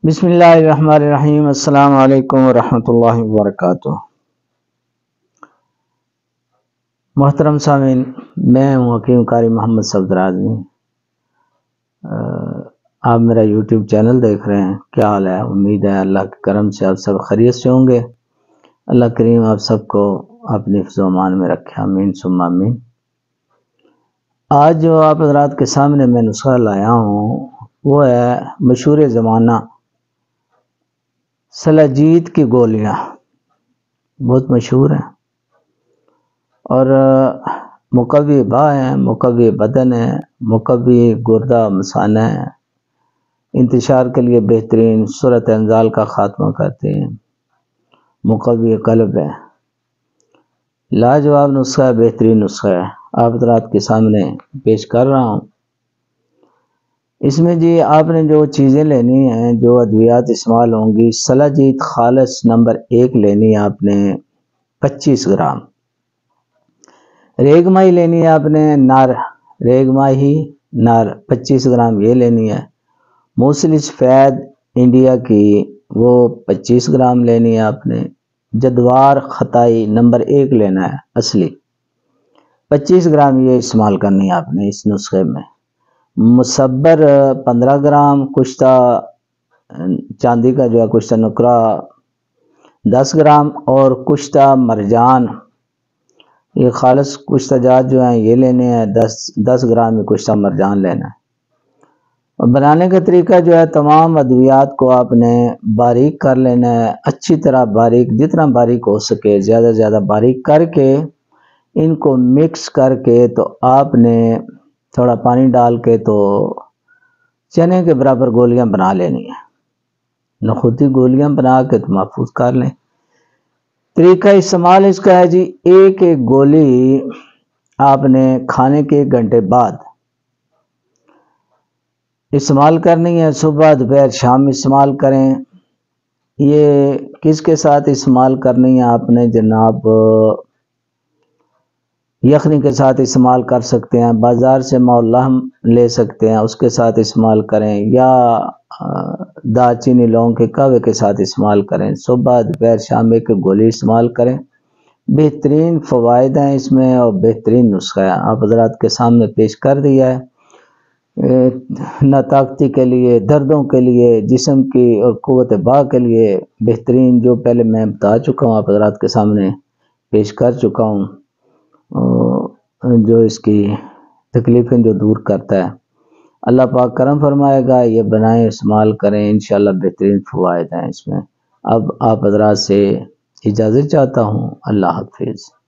بسم اللہ الرحمن الرحیم۔ السلام علیکم ورحمۃ اللہ وبرکاتہ۔ محترم سامعین، میں ہوں حکیم قاری محمد صفدر اعظمی۔ آپ میرا یوٹیوب چینل دیکھ رہے ہیں۔ کیا حال ہے؟ امید ہے اللہ کے کرم سے آپ سب خیریت سے ہوں گے۔ اللہ کریم آپ سب کو اپنی حفظ و امان میں رکھے، آمین ثم آمین۔ آج جو آپ حضرات کے سامنے میں نسخہ لایا ہوں وہ ہے مشہور زمانہ سلاجید کی گولیاں، بہت مشہور ہیں اور مقوی باہ ہیں، مقوی بدن ہیں، مقوی گردہ مثانہ ہیں، انتشار کے لیے بہترین، صورت انزال کا خاتمہ کرتے ہیں، مقوی قلب ہے، لاجواب نسخہ ہے، بہترین نسخہ ہے، آپ حضرات کے سامنے پیش کر رہا ہوں۔ اس میں جی آپ نے جو چیزیں لینی ہیں، جو ادویات استعمال ہوں گی، سلاجید خالص نمبر 1 لینی ہے آپ نے 25 گرام، ریگ ماہی لینی ہے آپ نے نار، ریگ ماہی نار 25 گرام یہ لینی ہے۔ موصل سفید انڈیا کی وہ 25 گرام لینی ہے آپ نے۔ جدوار خطائی نمبر 1 لینا ہے اصلی، 25 گرام یہ استعمال کرنی ہے آپ نے اس نسخے میں۔ مصبر 15 گرام، کشتہ چاندی کا جو ہے کشتہ نقرہ 10 گرام، اور کشتہ مرجان، یہ خالص کشتہ جات جو ہیں یہ لینے ہیں 10 گرام میں کشتہ مرجان لینا ہے۔ اور بنانے کا طریقہ جو ہے، تمام ادویات کو آپ نے باریک کر لینا ہے، اچھی طرح باریک، جتنا باریک ہو سکے زیادہ زیادہ باریک کر کے ان کو مکس کر کے تو آپ نے تھوڑا پانی ڈال کے تو چنے کے برابر گولیاں بنا لینی ہیں، نخودی گولیاں بنا کے تو محفوظ کر لیں۔ طریقہ استعمال اس کا ہے جی، ایک گولی آپ نے کھانے کے 1 گھنٹے بعد استعمال کرنی ہے، صبح دوپہر شام استعمال کریں۔ یہ کس کے ساتھ استعمال کرنی ہے آپ نے جناب؟ یخنی کے ساتھ استعمال کر سکتے ہیں، بازار سے مولہم لے سکتے ہیں اس کے ساتھ استعمال کریں، یا دال چینی لونگ کے قہوے کے ساتھ استعمال کریں۔ صبح دوپہر شام ایک گولی استعمال کریں، بہترین فوائد ہیں اس میں اور بہترین نسخہ ہے، آپ حضرات کے سامنے پیش کر دیا ہے۔ ناطاقتی کے لیے، دردوں کے لیے، جسم کی اور قوت باہ کے لیے بہترین، جو پہلے میں بتا چکا ہوں آپ حضرات کے سامنے پیش کر چکا ہوں، جو اس کی تکلیفیں جو دور کرتا ہے۔ اللہ پاک کرم فرمائے گا، یہ بنائیں استعمال کریں، انشاءاللہ بہترین فوائد ہیں اس میں۔ اب آپ حضرات سے اجازت چاہتا ہوں، اللہ حافظ۔